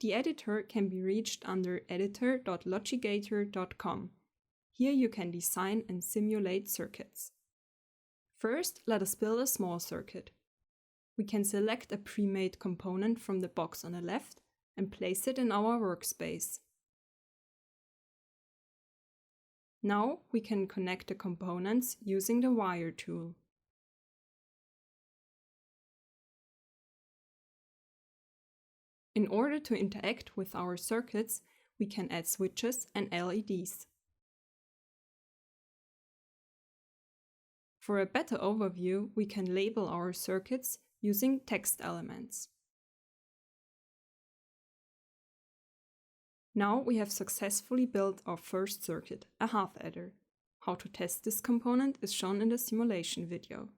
The editor can be reached under editor.logigator.com. Here you can design and simulate circuits. First, let us build a small circuit. We can select a pre-made component from the box on the left and place it in our workspace. Now we can connect the components using the wire tool. In order to interact with our circuits, we can add switches and LEDs. For a better overview, we can label our circuits using text elements. Now we have successfully built our first circuit, a half adder. How to test this component is shown in the simulation video.